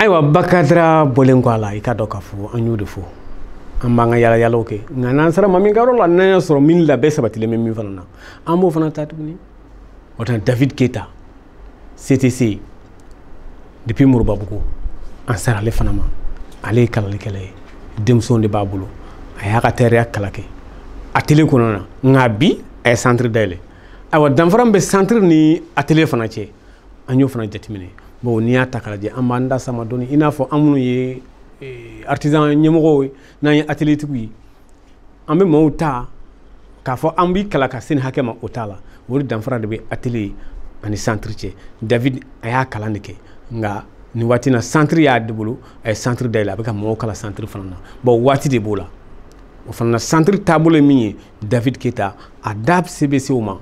Ayiwa Bakadra bɔlen kɔ a la i ka dɔn k'a fɔ an y'o de fɔ an b'an ka yala yalaw kɛ nka n'an sera ma min kɛyɔrɔ la n'an y'a sɔrɔ min labɛn sabatilen bɛ min fana na an b'o fana ta tuguni o tɛ David Keita CTC depuis Moribabugu an sera ale fana ma ale ye kalalikɛla ye denmisɛnw de b'a bolo a y'a ka terreya kala kɛ atelier kɔnɔ na nka bi a ye centre dayɛlɛ ayiwa danfara min bɛ centre ni atelier fana cɛ an y'o fana jateminɛ bon n'i y'a ta k'a lajɛ an b'an da sama dɔɔni i n'a fɔ an minnu ye artisan ɲɛmɔgɔw ye n'an ye atelier tigiw ye an bɛ maaw ta k'a fɔ an b'i kala ka se nin hakɛ ma o t'a la o de danfara de bɛ atelier ani centre cɛ David a y'a kalan de kɛ nka nin waati na centre y'a de bolo a ye centre dayɛlɛ a bɛ ka mɔgɔw kala centre fana na bon waati de b'o la o fana na centre taabolo ye min ye David Keita a da se bɛ se o ma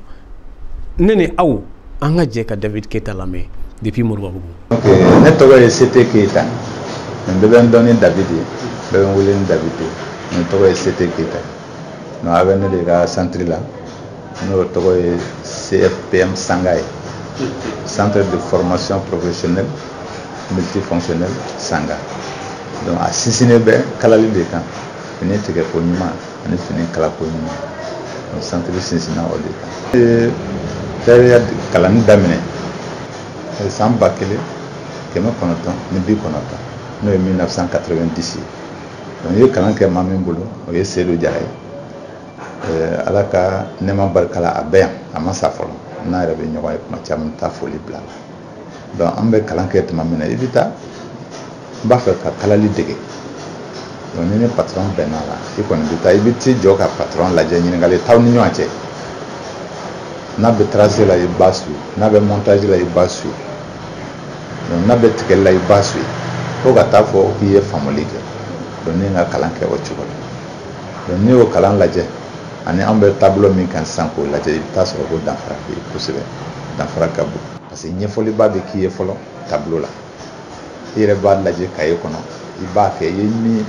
ne ni aw an ka jɛ ka David Keita lamɛn depuis Moribabugu. Ok, ne tɔgɔ ye CT Keita n bɛɛ bɛ n dɔn ni David ye bɛɛ bɛ n wele ni David ye ne tɔgɔ ye CT Keita non a bɛ ne de ka centre la n'o tɔgɔ ye CFPM Sanga ye centre de formation professionnelle multifonctionnelle Sanga donc a sinsinnen bɛ kalali de kan fini tigɛko ɲuman ani fini kalako ɲuman donc centre sinsinna o de kan tariya kalanni daminɛ san 1990 n'o ye 1990 donc ye kalan kɛ maa min bolo o ye Seydou Jara ye ala ka nɛɛma barika la a bɛ yan a ma sa fɔlɔ n'a yɛrɛ bɛ ɲɔgɔn ye kuma caman taa foli bila donc an bɛ kalan kɛ tuma min na i bɛ taa n b'a fɛ ka kalali dege donc ni ne patron bɛnna la i kɔni bɛ taa i bɛ t'i jɔ ka patron lajɛ ɲininkali t'aw ni ɲɔgɔn cɛ n'a bɛ tracer la i b'a suivre n'a bɛ montage la i b'a suivre donc n'a bɛ tigɛli la i b'a suivre fo ka taa fɔ k'i ye faamuli kɛ donc ne ye n ka kalan kɛ o cogo la donc n'i y'o kalan lajɛ ani an bɛ tableau min kan sisan k'o lajɛ i bɛ taa sɔrɔ ko danfara bɛ yen kosɛbɛ danfara ka bon parce que ɲɛfɔliba bɛ k'i ye fɔlɔ tableau la i yɛrɛ b'a lajɛ cahier kɔnɔ i b'a kɛ i ye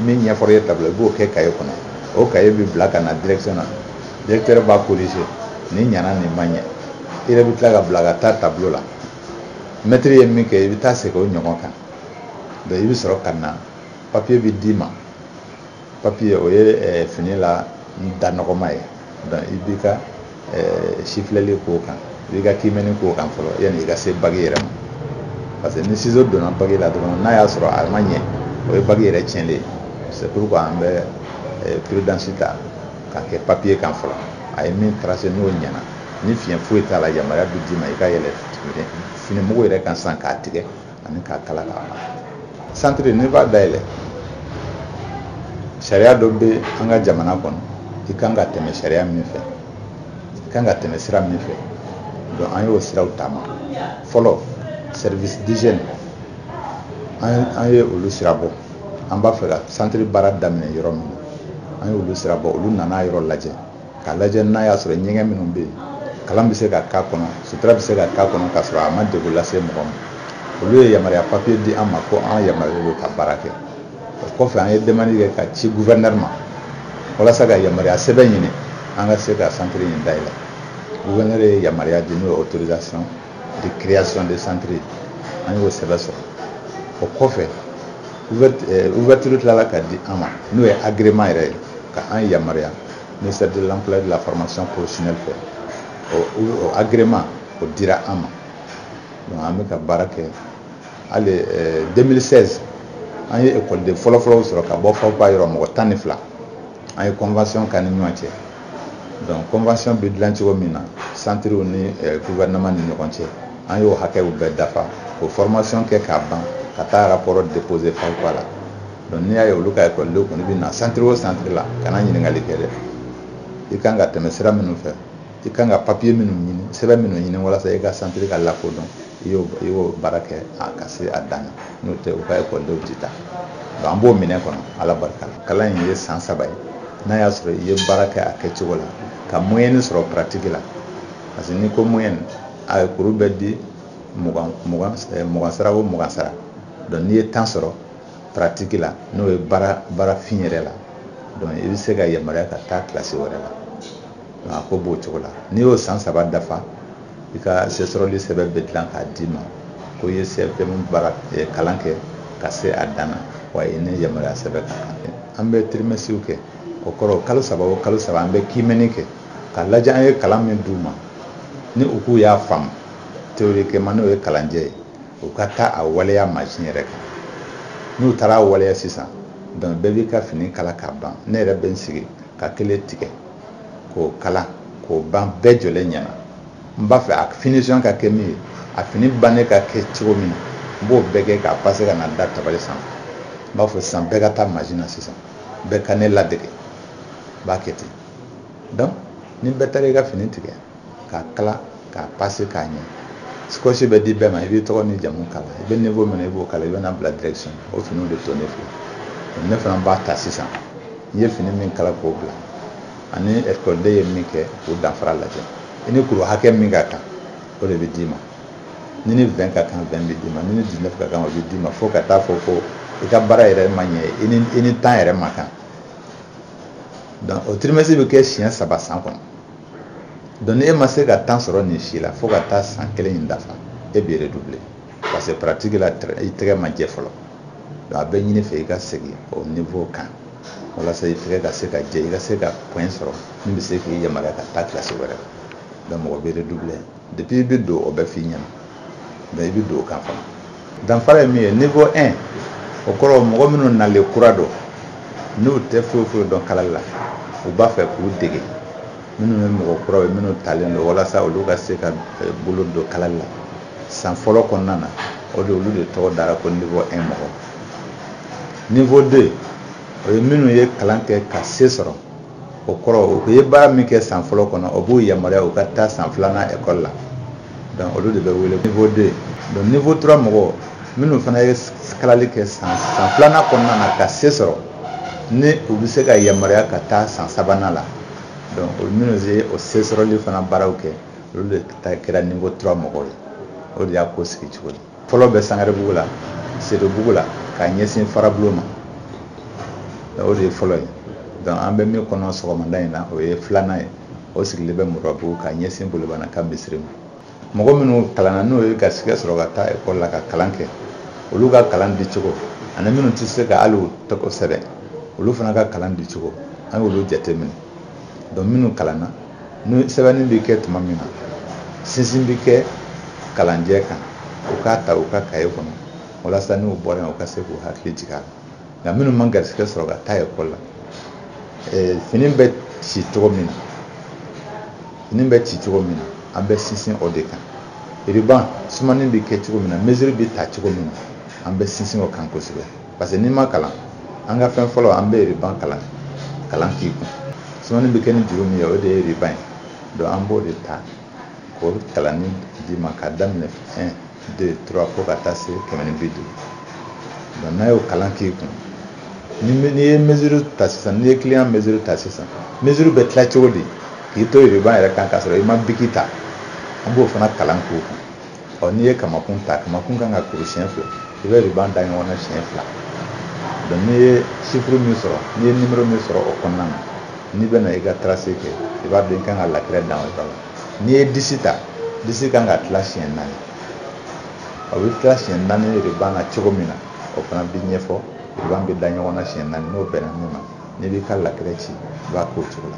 min ɲɛfɔra i ye tableau i b'o kɛ cahier kɔnɔ o cahier bɛ bila ka na direction na directeur b'a corriger ni ɲana nin ma ɲɛ i yɛrɛ bɛ tila ka bila ka taa tableau la maître ye min kɛ i bɛ taa segin o ɲɔgɔn kan donc i bɛ sɔrɔ ka na papier bɛ d'i ma papier o ye fini la da nɔgɔma ye donc i b'i ka sifilɛli k'o kan i b'i ka kimɛni k'o kan fɔlɔ yanni i ka se bague yɛrɛ ma parce que ni ciseau donna bague la dɔrɔn n'a y'a sɔrɔ a ma ɲɛ o ye bague yɛrɛ tiɲɛlen ye c'est pourquoi an bɛ prudence ta k'a kɛ papier kan fɔlɔ a ye min tracer n'o ɲɛna ni fiɲɛ foyi t'a la yamaruya bɛ d'i ma i ka yɛlɛ fini mugu yɛrɛ kan sisan k'a tigɛ ani k'a kala k'a ban centre n'i b'a dayɛlɛ sariya dɔ bɛ an ka jamana kɔnɔ i kan ka tɛmɛ sariya min fɛ i kan ka tɛmɛ sira min fɛ donc an y'o siraw taama fɔlɔ service d'hygiène an ye olu sira bɔ an b'a fɛ ka centre baara daminɛ yɔrɔ min na an ye olu sira bɔ olu nana yɔrɔ lajɛ k'a lajɛ n'a y'a sɔrɔ ɲɛgɛn minnu bɛ yen kalan bɛ se ka k'a kɔnɔ sutura bɛ se ka k'a kɔnɔ k'a sɔrɔ a ma degun lase mɔgɔ ma olu ye yamaruya papier di an ma ko an yamaruyalen don ka baara kɛ o kɔfɛ an ye demande kɛ ka ci gouverneur ma walasa ka yamaruya sɛbɛn ɲini an ka se ka centre in dayɛlɛ gouverneur ye yamaruya di n'o ye autorisation de création de centre an y'o sɛbɛn sɔrɔ o kɔfɛ ouverture tilala ka di an ma n'o ye agrément yɛrɛ ye ka an yamaruya ministère de l'emploi et de la formation professionnelle fɛ o agrément o dira an ma donc an bɛ ka baara kɛ hali 2016 an ye école de fɔlɔfɔlɔw sɔrɔ ka bɔ FAWPA yɔrɔ mɔgɔ 12 an ye convention k'an ni ɲɔgɔn cɛ donc convention bɛ dilan cogo min na centrew ni gouvernement ni ɲɔgɔn cɛ an y'o hakɛw bɛɛ dafa o formation kɛ k'a ban ka taa rapport déposer FAWPA la donc n'i y'a ye olu ka école de kɔni bɛ na centre o centre la kana ɲininkali kɛ dɛ i kan ka tɛmɛ sira minnu fɛ i kan ka papier minnu ɲini sɛbɛn minnu ɲini walasa i ka centre ka lakodɔn i y'o baara kɛ ka se a dan na n'o tɛ u ka école tɛ taa donc an b'o minɛ kɔnɔ ala barika la kalan in ye san 3 ye n'a y'a sɔrɔ i ye baara kɛ a kɛcogo la ka moyen sɔrɔ pratique la parce que n'i ko moyen a kuru bɛ di 20 sara o 20 sara donc n'i ye temps sɔrɔ pratique la n'o ye baara fin yɛrɛ la donc i bɛ se ka yamaruya ka taa classe wɛrɛ la donc a ko b'o cogo la n'i y'o san 3 dafa i ka sɛsɔrɔli sɛbɛn bɛ dilan k'a d'i ma ko i ye CFM baara kalan kɛ ka se a dan na wa i ni yamaruya sɛbɛn ka kan an bɛ trimestre kɛ o kɔrɔ kalo saba o kalo saba an bɛ kiimɛni kɛ ka lajɛ an ye kalan min d'u ma ni u k'u y'a faamu théoriquement n'o ye kalanjɛ ye u ka taa a waleya mansin yɛrɛ kan n'u taara a waleya sisan donc bɛɛ b'i ka fini kala ka ban ne yɛrɛ bɛ n sigi ka kelen tigɛ k'o kala k'o ban bɛɛ jɔlen ɲɛna n b'a fɛ a finition ka kɛ min ye a fini bannen ka kɛ cogo min na n b'o bɛɛ kɛ k'a passer ka na da tabali sanfɛ n b'a fɔ sisan bɛɛ ka taa mansin na sisan bɛɛ ka ne ladege n b'a kɛ ten donc ni bɛɛ taara i ka fini tigɛ k'a kala k'a passer k'a ɲɛ scotch bɛ di bɛɛ ma i b'i tɔgɔ ni jamu kala i bɛ niveau min na i b'o kala i bɛ na bila direction o finiw de to ne fɛ ne fana b'a ta sisan n ye fini min kala k'o bila ani école ye min kɛ k'o danfara lajɛ i ni kuru hakɛ min ka kan o de bɛ d'i ma ni 20 ka kan 20 bɛ d'i ma ni 19 ka kan o bɛ d'i ma fo ka taa fɔ ko i ka baara yɛrɛ ma ɲɛ i ni temps yɛrɛ ma kan donc o trimestre bɛ kɛ siɲɛ 3 san kɔnɔ donc ni e ma se ka temps sɔrɔ nin si la fo ka taa san 1 in dafa e bɛ redoubler parce que pratique la i tɛgɛ ma jɛ fɔlɔ donc a bɛ ɲini fɛ i ka segin o niveau kan walasa i tɛgɛ ka se ka jɛ i ka se ka point sɔrɔ min bɛ se k'i yamaruya ka taa classe wɛrɛ donc mɔgɔ bɛ redoubler depuis i bɛ don o bɛ f'i ɲɛna donc i bɛ don o kan fana danfara ye min ye niveau 1 o kɔrɔ mɔgɔ minnu nalen kura dɔn n'u tɛ foyi foyi dɔn kalali la u b'a fɛ k'u dege minnu ye mɔgɔ kuraw ye minnu talen don walasa olu ka se ka bolo don kalali la san fɔlɔ kɔnɔna na o de olu de tɔgɔ dara ko niveau 1 mɔgɔ niveau 2 o ye minnu ye kalan kɛ ka se sɔrɔ o kɔrɔ o ye baara min kɛ san fɔlɔ kɔnɔ o b'u yamaruya u ka taa san 2nan école la donc olu de bɛ wele niveau 2 donc niveau 3 mɔgɔ minnu fana ye kalali kɛ san 2nan kɔnɔna na ka se sɔrɔ ni u bɛ se ka yamaruya ka taa san 3nan la donc olu minnu ye o se sɔrɔli fana baaraw kɛ olu de kɛra niveau 3 mɔgɔw ye o de y'a ko sigi cogo di fɔlɔ bɛ Sangarebugu la Serebugu la k'a ɲɛsin Farabulon ma o de ye fɔlɔ ye donc an bɛ min kɔnɔ sɔgɔmada in na o ye 2nan ye o sigilen bɛ Murabugu k'a ɲɛsin Bolobana ka misiri ma mɔgɔ minnu kalanna n'o ye garisɛgɛ sɔrɔ ka taa école la ka kalan kɛ olu ka kalan di cogo ani minnu tɛ se ka hali u tɔgɔ sɛbɛn olu fana ka kalan di cogo an y'olu jateminɛ donc minnu kalanna ni sɛbɛnni bɛ kɛ tuma min na sinsin bɛ kɛ kalanjɛ kan u k'a ta u ka cahier kɔnɔ walasa n'u bɔra yen u ka se k'u hakili jigin a la nka minnu ma garisɛgɛ sɔrɔ ka taa école la fini bɛ ci cogo min na an bɛ sinsin o de kan ruban sumani bɛ kɛ cogo min na mesure bɛ ta cogo min na an bɛ sinsin o kan kosɛbɛ parce que n'i ma kalan an ka fɛn fɔlɔ an bɛ ruban kalan k'i kun sumani bɛ kɛ ni juru min ye o de ye ruban ye donc an b'o de ta k'o kalanni di ma ka daminɛ 1 2 3 fo ka taa se 150 donc n'a y'o kalan k'i kun n'i ye mesure ta sisan n'i ye client mesure ta sisan mesure bɛ tila cogo di k'i to ruban yɛrɛ kan k'a sɔrɔ i ma biki ta an b'o fana kalan k'o kun n'i ye kamakun ta kamakun kan ka kuru siɲɛ 2 i bɛ ruban da ɲɔgɔn na siɲɛ 2 donc n'i ye chiffre min sɔrɔ n'i ye numéro min sɔrɔ o kɔnɔna na n'i bɛ na i ka trace kɛ i b'a dɔn i kan ka latigɛ dan o yɔrɔ la n'i ye 10 ta 10 kan ka tila siɲɛ 4 a bɛ tila siɲɛ 4 ruban na cogo min na o fana bɛ ɲɛfɔ ruban bɛ da ɲɔgɔn na siɲɛ 4 n'o bɛnna min ma n'i b'i ka latigɛ ci i b'a k'o cogo la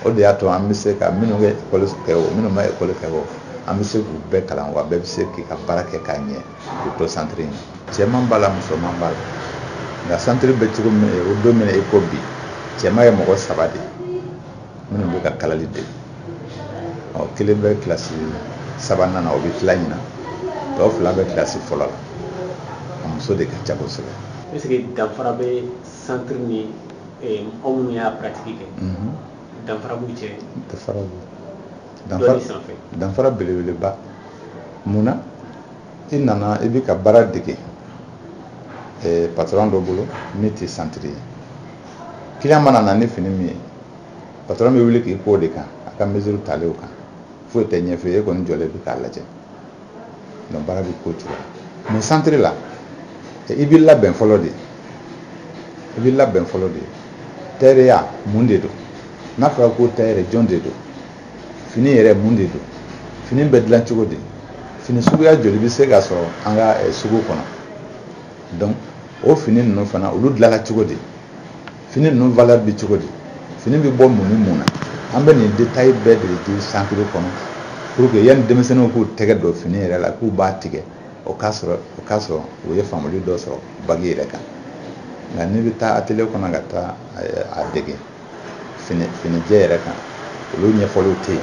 o de y'a to an bɛ se ka minnu ye école kɛ o minnu ma école kɛ o an bɛ se k'u bɛɛ kalan wa bɛɛ bɛ se k'i ka baara kɛ k'a ɲɛ k'u to centre in cɛman b'a la musoman b'a la nka centre bɛ cogo min o don min na i ko bi cɛman ye mɔgɔ 3 de minnu bɛ ka kalali de kelen bɛ kilasi 3nan na o bɛ tila ɲina tɔ 2 bɛ kilasi fɔlɔ la a muso de ka ca kosɛbɛ. est-ce que danfara bɛ centre ni aw minnu y'a pratique kɛ danfara b'u cɛ danfara belebeleba mun na i nana i bɛ ka baara dege patron dɔ bolo min tɛ centre ye client mana na ni fini min ye patron bɛ wuli k'i k'o de kan a ka mesure talen o kan foyi tɛ ɲɛfɛ e kɔni jɔlen bɛ k'a lajɛ donc baara bɛ k'o cogo la mais centre la i b'i labɛn fɔlɔ de tɛrɛya mun de don n'a fɔra ko tɛrɛ jɔn de don fini yɛrɛ mun de don fini bɛ dilan cogo di fini suguya joli bɛ se ka sɔrɔ an ka sugu kɔnɔ donc o fini ninnu fana olu dilanla cogo di fini ninnu valeur bi cogo di fini bi bɔ mun ni mun na an bɛ nin détail bɛɛ de di centre kɔnɔ pour que yanni denmisɛnninw k'u tɛgɛ don fini yɛrɛ la k'u b'a tigɛ o k'a sɔrɔ u ye faamuli dɔ sɔrɔ bagi yɛrɛ kan nka n'i bɛ taa atelier kɔnɔ ka taa a dege finijɛ yɛrɛ kan olu ɲɛfɔliw tɛ yen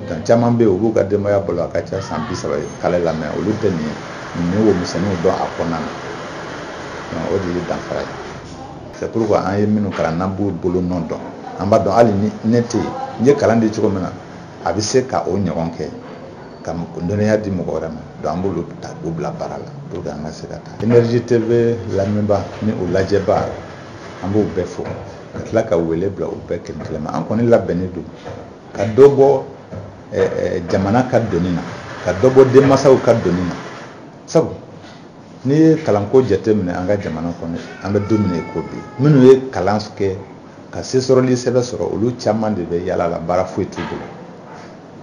donc caman bɛ yen u b'u ka denbaya balo a ka ca san 30 ye k'ale lamɛn olu tɛ nin wo misɛnninw dɔn a kɔnɔna na donc o de ye danfara ye c'est pourquoi an ye minnu kalan n'an b'u bolo nɔ dɔn an b'a dɔn hali ni ne tɛ yen n ye kalan di cogo min na a bɛ se ka o ɲɔgɔn kɛ ka dɔnniya di mɔgɔ wɛrɛ ma donc an b'olu ta k'u bila baara la pour que an ka se ka taa Énergie TV lamɛnba ni o lajɛba an b'o bɛɛ fo ka tila ka wele bila o bɛɛ kelen ma an kɔni labɛnnen don ka dɔ bɔ jamana ka donni na ka dɔ bɔ denmansaw ka donni na sabu n'i ye kalanko jateminɛ an ka jamana kɔnɔ an bɛ don min na i ko bi minnu ye kalan kɛ ka se sɔrɔli sɛbɛn sɔrɔ olu caman de bɛ yala la baara foyi t'u bolo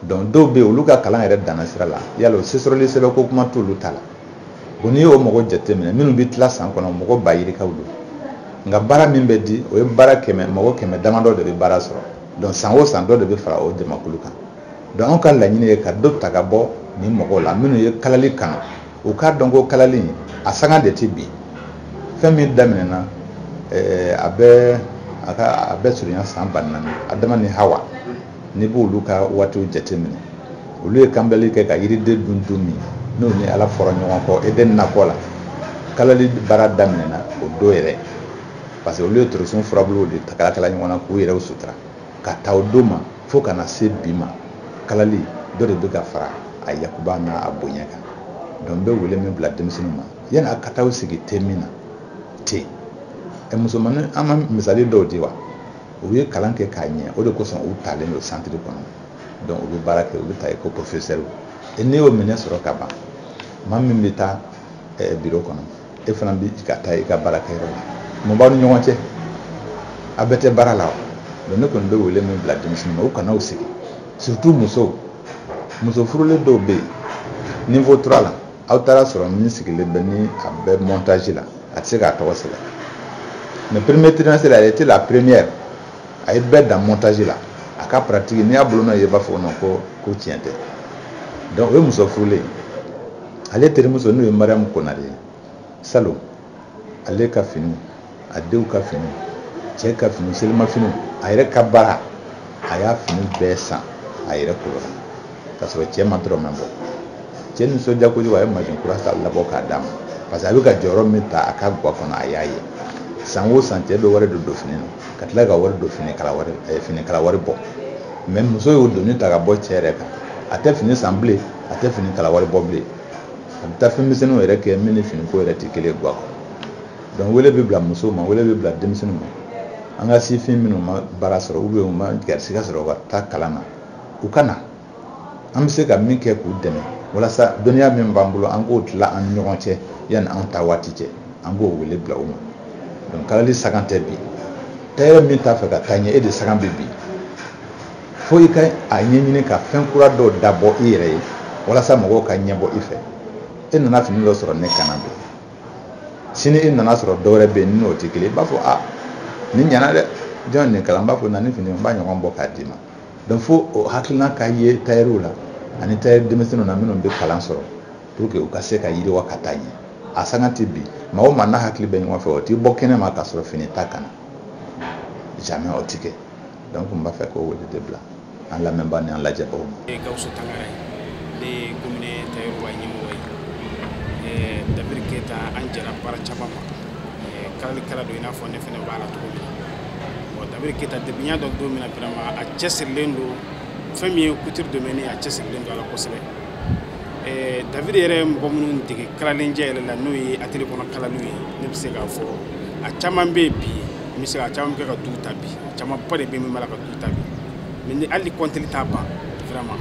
donc dɔw bɛ yen olu ka kalan yɛrɛ danna sira la yala o se sɔrɔli sɛbɛn ko kuma t'olu ta la bon n'i y'o mɔgɔ jateminɛ minnu bɛ tila san kɔnɔ mɔgɔ ba yirikaw don nka baara min bɛ di o ye baara mɔgɔ 100 damadɔ de bɛ baara sɔrɔ donc san o san dɔ de bɛ fara o jamakulu kan donc an ka laɲini ye ka dɔ ta ka bɔ nin mɔgɔw la minnu ye kalali kanu u k'a dɔn ko kalali a sanga de tɛ bin fɛn min daminɛna a bɛ surunya san 4,000 Adama ni Hawa n'i b'olu ka waatiw jateminɛ olu ye kanbɛli kɛ ka yiriden dun min n'o ni Ala fɔra ɲɔgɔn kɔ Eden nakɔ la kalali baara daminɛna o don yɛrɛ parce que olu ye torosun furabuluw de kala ɲɔgɔn na k'u yɛrɛw sutura ka taa o don ma fo ka na se bi ma kalali dɔ de bɛ ka fara a yakuba n'a bonya kan donc n bɛ wele min bila denmisɛnninw ma yanni a ka taa sigi te min na te musomanin an ma misali dɔw di wa u ye kalan kɛ k'a ɲɛ o de kosɔn u talen don centre kɔnɔ donc u bɛ baara kɛ u bɛ taa ko professeur et n'i y'o minɛ sɔrɔ ka ban maa min bɛ taa bureau kɔnɔ e fana bɛ ka taa i ka baarakɛyɔrɔ la mun b'aw ni ɲɔgɔn cɛ a bɛɛ tɛ baara la o donc ne kɔni bɛ wele min bila denmisɛnninw ma u kana u sigi surtout muso furulen dɔw bɛ yen niveau 3 la aw taara sɔrɔ min sigilen bɛ ni a bɛ montage la a tɛ se k'a tɔgɔ sɛbɛn mais premier trimestre elle était la première a ye bɛɛ dan montage la a ka pratique n'i y'a bolo nɔ ye i b'a fɔ ko tiɲɛ tɛ donc o ye muso furulen ale terimuso n'o ye Mariam Konare ye salon ale ka fini a denw ka fini cɛ ka fini selimafiniw a yɛrɛ ka baara a y'a fini bɛɛ san a yɛrɛ kolo la k'a sɔrɔ cɛ ma dɔrɔmɛ bɔ cɛ nisɔndiya kojugu a ye machine kura ta labɔ k'a d'a ma parce que a bɛ ka jɔyɔrɔ min ta a ka guwa kɔnɔ a y'a ye san o san cɛ bɛ wari don fini na ka tila ka wari don finikala wari bɔ mais muso y'o doni ta ka bɔ cɛ yɛrɛ kan a tɛ fini san bilen a tɛ finikala wari bɔ bilen a bɛ taa fɛn misɛnninw yɛrɛ kɛ min ni finiko yɛrɛ tɛ kelen guwa kɔnɔ donc wele bɛ bila musow ma wele bɛ bila denmisɛnninw ma an ka sifin minnu ma baara sɔrɔ ou bien u ma garisigɛ sɔrɔ u ka taa kalan na u ka na an bɛ se ka min kɛ k'u dɛmɛ walasa dɔnniya min b'an bolo an k'o tila an ni ɲɔgɔn cɛ yanni an ta waati cɛ an b'o wele bila u ma donc kalali sagan tɛ bi tailleur min t'a fɛ ka taa ɲɛ e de sagan bɛ bi fo i ka a ɲɛɲini ka fɛn kura dɔw dabɔ i yɛrɛ ye walasa mɔgɔw ka ɲɛbɔ i fɛ e nana fini dɔ sɔrɔ ne kana bi sini e nana sɔrɔ dɔwɛrɛ bɛ yen ni n'o tɛ kelen i b'a fɔ nin ɲɛna dɛ jɔn nin kalan n b'a fɔ na ni fini n b'a ɲɔgɔn bɔ k'a d'i ma donc fo o hakilina ka ye tailleur la ani tailleur denmisɛnninw na minnu bɛ kalan sɔrɔ pour que u ka se ka yiriwa ka taa ɲɛ a sanga tɛ bi maa o maa n'a hakili bɛ ɲɔgɔn fɛ o t'i bɔ kɛnɛ ma k'a sɔrɔ fini ta kana jamais o tɛ kɛ donc n b'a fɛ k'o wele de bila an lamɛnbaa ni an lajɛbagaw ma. Gawusu Tangara ne commune tailleur wa ɲɛmɔgɔ ye Dabiri Keyita an jɛra baara caman ma kalali kɛra don i n'a fɔ ne fana b'a la cogo min na bon Dabiri Keyita depuis n y'a dɔn don min na vraiment a cɛsirilen don fɛn min ye couture domaine a cɛsirilen don a la kosɛbɛ David yɛrɛ ye mɔgɔ minnu dege kalalenjɛ yɛrɛ la n'o ye atelier kɔnɔ kalaliw ye ne bɛ se k'a fɔ a caman bɛ yen bi n bɛ se ka caman bɛ kɛ ka du ta bi caman ba de bɛ min b'a la ka du ta bi mais ni hali compteli t'a ban vraiment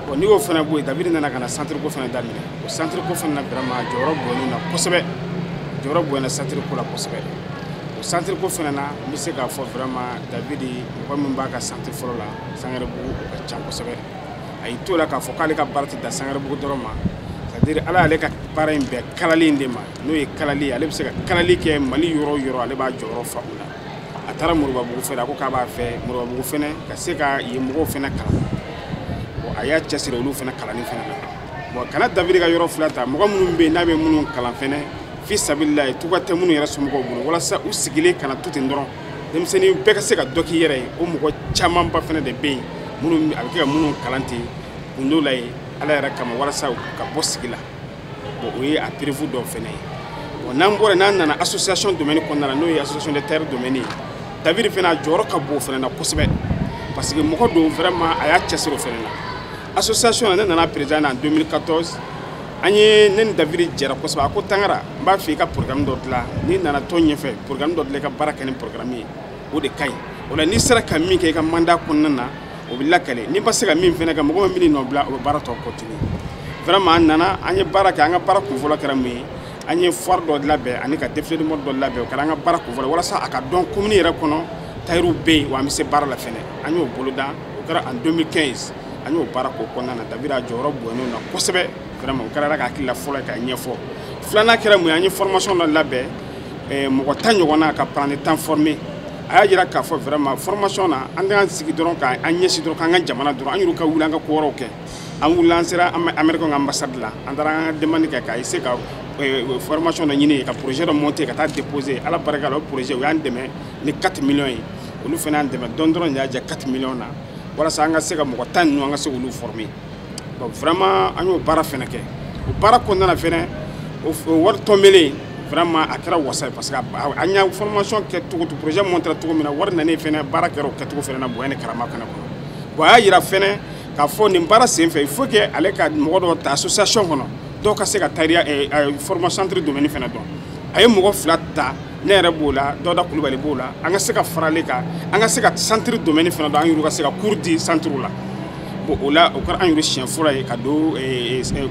bon n'i y'o fana bɔ yen David nana ka na centre ko fana daminɛ o centre ko fana na vraiment jɔyɔrɔ bonyana na kosɛbɛ jɔyɔrɔ bonyana centre ko la kosɛbɛ o centre ko fana na n bɛ se k'a fɔ vraiment David mɔgɔ min b'a ka centre fɔlɔ la Sangarebugu o ka ca kosɛbɛ a y'i to la k'a fɔ k'ale ka baara tɛ dan Sangarebugu dɔrɔn ma c'est à c'est-à-dire ala ale ka baara in bɛɛ kalali in de ma n'o ye kalali ale bɛ se ka kalali kɛ Mali yɔrɔ o yɔrɔ ale b'a jɔyɔrɔ fa o la a taara Moribabugu fɛ a ko k'a b'a fɛ Moribabugu fɛnɛ ka se ka yen mɔgɔw fɛnɛ kalan bon a y'a cɛsiri olu fɛnɛ kalanni fɛnɛ na bon kana Davidi ka yɔrɔ fila ta mɔgɔ minnu bɛ yen n'a bɛ minnu kalan fɛnɛ fi sabilillahi tuba tɛ minnu yɛrɛ somɔgɔw bolo walasa u sigilen kana to ten dɔrɔn denmisɛnnin bɛɛ ka se ka dɔ k'i yɛrɛ ye o mɔgɔ camanba fɛnɛ de bɛ yen minnu a bɛ kɛ ka minnu kalan ten kundo la ye ala yɛrɛ kama walasa ka bɔ sigi la bon o ye a prévu dɔ fɛnɛ ye bon n'an bɔra n'an nana association domaine kɔnɔna la n'o ye association des terres domaines ye David fɛnɛ a jɔyɔrɔ ka bon o fɛnɛ na kosɛbɛ parce que mɔgɔ don vraiment a y'a cɛsiri o fɛnɛ na association ne nana président en 2014 an ye ne ni David jɛra kosɛbɛ a ko Tangara n b'a fɛ i ka programme dɔ dilan n'i nana tɔn ɲɛfɛ programme dɔ dilan i ka baara kɛ ni programme ye o de ka ɲi o la n'i sera ka min kɛ i ka mandat kɔnɔna na o bɛ lakale n'i ma se ka min fɛnɛ kɛ mɔgɔ min bɛ nɔ bila o bɛ baara tɔ continue vraiment an nana an ye baara kɛ an ka baara kunfɔlɔ kɛra mun ye an ye foire dɔ labɛn ani ka défilé de mode dɔ labɛn o kɛra an ka baara kunfɔlɔ walasa a ka dɔn commune yɛrɛ kɔnɔ tailleur bɛ yen wa an bɛ se baara la fɛnɛ an y'o boloda o kɛra en 2015 an y'o baara k'o kɔnɔna na David a jɔyɔrɔ bonyana o la kosɛbɛ vraiment o kɛra ala ka hakili la fɔlɔ ka ɲɛfɔ filanan kɛra mun ye an ye formation dɔ labɛn mɔgɔ 10 ɲɔgɔnna ka prendre temps formé a y'a jira k'a fɔ vraiment formation na an t'an sigi dɔrɔn k'an ɲɛsin dɔrɔn k'an ka jamana dɔrɔn an y'olu ka wuli an ka ko wɛrɛw kɛ an wulila an sera Amérique ka ambassade la an taara an ka demande kɛ k'a essayer ka formation dɔ ɲini ka projet dɔ monter ka taa déposer ala barika la o projet o y'an dɛmɛ ni 4 millions ye olu fɛnɛ y'an dɛmɛ dɔɔni y'a jɛ 4 millions na walasa an ka se ka mɔgɔ 10 ninnu an ka se k'olu former bon vraiment an y'o baara fɛnɛ kɛ o baara kɔnɔna na fɛnɛ o wari tɔnbelen vraiment a kɛra wasa ye parce que an y'a formation kɛ cogo to projet monter cogo min na wari nane fɛnɛ baara kɛra o kɛcogo fɛnɛ na bonya ni karama fɛnɛ kɔnɔ bon a y'a yira fɛnɛ k'a fɔ nin baara sen fɛ il faut que ale ka mɔgɔ dɔ ta association kɔnɔ dɔw ka se ka tailleur formation centre domaine fɛnɛ dɔn a ye mɔgɔ 2 ta ne yɛrɛ b'o la Dawuda Kulubali b'o la an ka se ka fara ale kan an ka se ka centre domaine fɛnɛ dɔn an y'olu ka se ka cours di centre la bon o la o kɛra an y'olu siɲɛ fɔlɔ ye ka don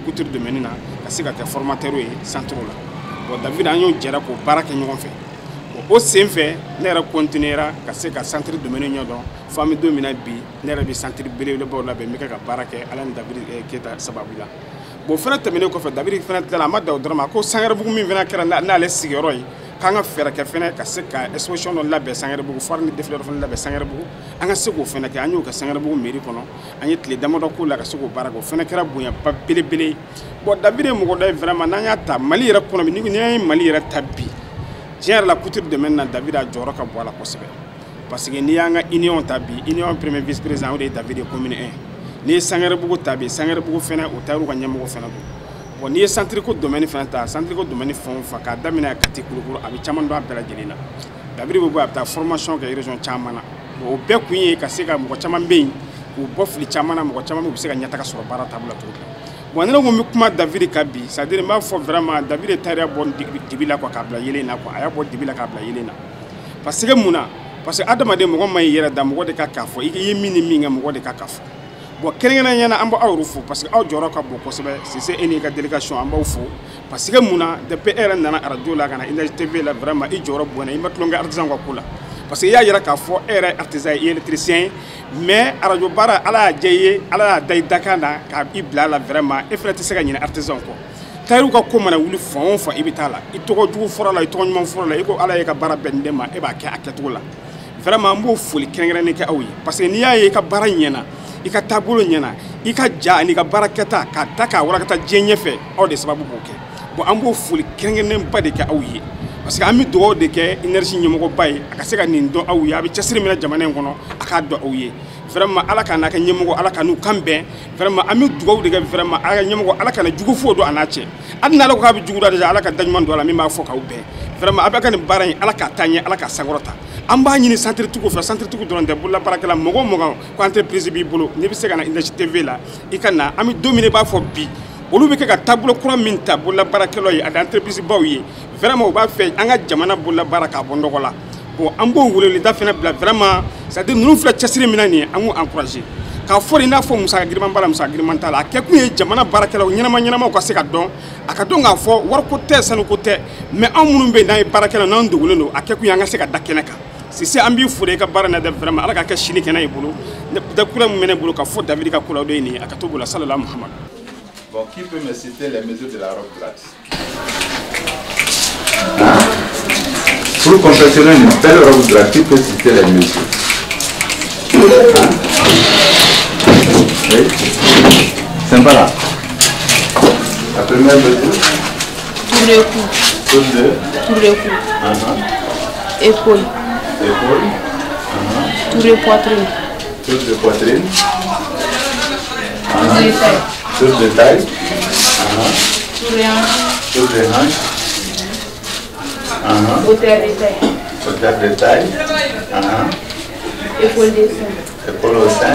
couture domaine na ka se ka kɛ formateur ye centre la bon David an y'o jɛra k'o baara kɛ ɲɔgɔn fɛ bon o sen fɛ ne yɛrɛ continuera ka se ka centre domaine ɲɛdɔn fo an bɛ don min na bi ne yɛrɛ bɛ centre belebelebaw labɛn n bɛ kɛ ka baara kɛ ala ni David Keita sababu la bon fɛnɛ tɛmɛnen kɔfɛ David fɛnɛ tilala a ma da o dɔrɔn ma ko Sangarebugu min fɛnɛ kɛra n'ale sigiyɔrɔ ye k'an ka fɛɛrɛ kɛ fɛnɛ ka se ka exposition dɔ labɛn Sangarebugu foire ni défilé dɔ fɛnɛ labɛn Sangarebugu an ka se k'o fɛnɛ kɛ an y'o kɛ Sangarebugu mairie kɔnɔ an ye tile damadɔ k'o la ka se k'o baara kɛ o fɛnɛ kɛra bonyaba belebele bon David ye mɔgɔ dɔ ye vraiment n'an y'a ta Mali yɛrɛ kɔnɔ ni y'an ye Mali yɛrɛ ta bi tiɲɛ yɛrɛ la couture domaine na David a jɔyɔrɔ ka bon a la kosɛbɛ parce que n'i y'an ka union ta bi union premier vice président o de ye David ye commune 1 n'i ye Sangarebugu ta bi Sangarebugu fɛnɛ o tailleur ka ɲɛmɔgɔ fɛnɛ don bon n'i ye centre ko domaine fɛnɛ ta centre ko domaine fɛn o fɛn k'a daminɛ Kati Kulukoro a bɛ caman dɔn a bɛɛ lajɛlen na David bɛ bɔ a bɛ taa formation kɛ région caman na bon o bɛɛ kun ye ka se ka mɔgɔ caman bɛ yen k'u bɔ fili caman na mɔgɔ caman bɛ se ka ɲɛtaga sɔrɔ baara taabolo la cogo min bon ne ko n bɛ kuma David kan bi c'est à dire n b'a fɔ vraiment David ye tailleur bɔ dibi la quoi k'a bila yelen na quoi a y'a bɔ dibi la k'a bila yelen na parce que mun na parce que adamaden mɔgɔ ma y'i yɛrɛ da mɔgɔ de ka k'a fɔ i ye min ni min kɛ mɔgɔ de ka k'a fɔ bon kɛrɛnkɛrɛnnenya la an b'aw yɛrɛ fo parce que aw jɔyɔrɔ ka bon kosɛbɛ Cissé e n'i ka délégation an b'aw fo parce que mun na depuis e yɛrɛ nana radio la ka na Énergie TV la vraiment i jɔyɔrɔ bonyana i ma tulonkɛ artisan ka ko la parce que i y'a yira k'a fɔ e yɛrɛ artisan ye i ye électricien ye mais radio baara ala y'a diya i ye ala y'a da i dakan na k'a i bila a la vraiment e fɛnɛ tɛ se ka ɲinɛ artisan kɔ tailleur ka ko mana wuli fan o fan i bɛ taa la i tɔgɔ jugu fɔra la i tɔgɔ ɲuman fɔra la i ko ala ye ka baara bɛn nin de ma e b'a kɛ a kɛcogo la vraiment an b'o foli kɛrɛnkɛrɛnnen kɛ aw ye parce que n'i y'a ye i ka baara ɲɛna i ka taabolo ɲɛna i ka ja ani ka baara kɛta k'a ta k'a warakata diɲɛ ɲɛfɛ aw de sababu b'o kɛ bon an b'o foli kɛrɛnkɛrɛnnenba de kɛ aw ye parce que an bɛ dugawu de kɛ énergie ɲɛmɔgɔba ye a ka se ka nin dɔn aw ye a bɛ cɛsiri minɛ jamana in kɔnɔ a k'a dɔn aw ye vraiment ala ka n'a kɛ ɲɛmɔgɔ ala ka n'u kan bɛn vraiment an bɛ dugawu de kɛ vraiment ala ka ɲɛmɔgɔ ala kana jugu foyi don a n'a cɛ hali n'ala ko k'a bɛ jugu da déjà ala ka daɲuman don a la min b'a fɔ k'aw bɛn vraiment a bɛ ka nin baara in ala k'a taa ɲɛ ala k'a sankɔrɔta an b'a ɲini centre tigiw fɛ centre tigiw dɔrɔn tɛ bolola baarakɛla mɔgɔ o mɔgɔ ko entreprise b'i bolo n'i bɛ se ka na Énergie TV la i ka na an bɛ don min i b'a fɔ bi olu bɛ kɛ ka taabolo kura min ta bolola baarakɛlaw ye ani entreprise baw ye vraiment u b'a fɛ an ka jamana bolola baara k'a bɔ nɔgɔ la bon an b'o weleweleda fana bila vraiment c'est à dire ninnu filɛ cɛsiri min na nin ye an k'u encourager k'a fɔ de i n'a fɔ musaka giriman b'a la musaka giriman t'a la a kɛ kun ye jamana baarakɛlaw ɲɛnamaw ka se ka dɔn a ka dɔn k'a fɔ wariko tɛ sanuko tɛ mais anw minnu bɛ yen n'an ye baarakɛlaw n'an dogolen don a kɛ kun ye an ka se ka da kɛnɛ kan Cissé an b'i fo de i ka baara na dɛ vraiment ala ka kɛ sini kɛnɛ i bolo da kura min bɛ ne bolo ka fɔ David ka ko la o de ye nin ye a ka to bolo sallallahu Muhammad Bon, qui peut me citer les mesures de la robe plate? Pour confectionner une belle robe plate, qui peut citer les mesures? Oui. Sympa là. La première mesure. Tour de cou. Tour de. Tour de cou. Épaule. Épaule. Tour de poitrine. Tour de poitrine. Tour de taille. Tour de taille. Tour de hanche. Tour de hanche. Hauteur de taille. Hauteur de taille. Épaule de sein. Épaule au sein.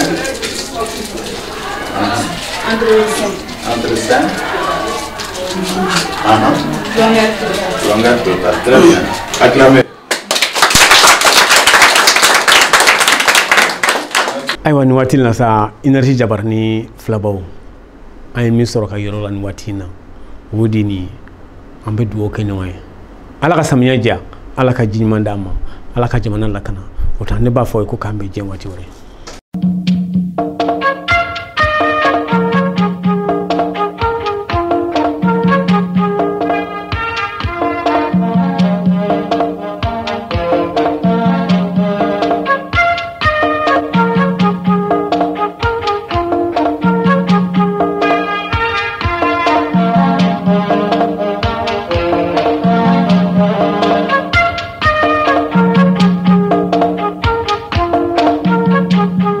Entre les seins. Entre seins. Longueur totale. Longueur totale. Très bien. Acclamez. aywa ni waati la sa énergie jabar ni flabaw ay mi soro ka yoro la ni waati na wodi ni ambe duwo ke nyoy ala ka samiya ja ala ka jinman dama ala ka jamana lakana wota ne ba fo ko kambe je wati wore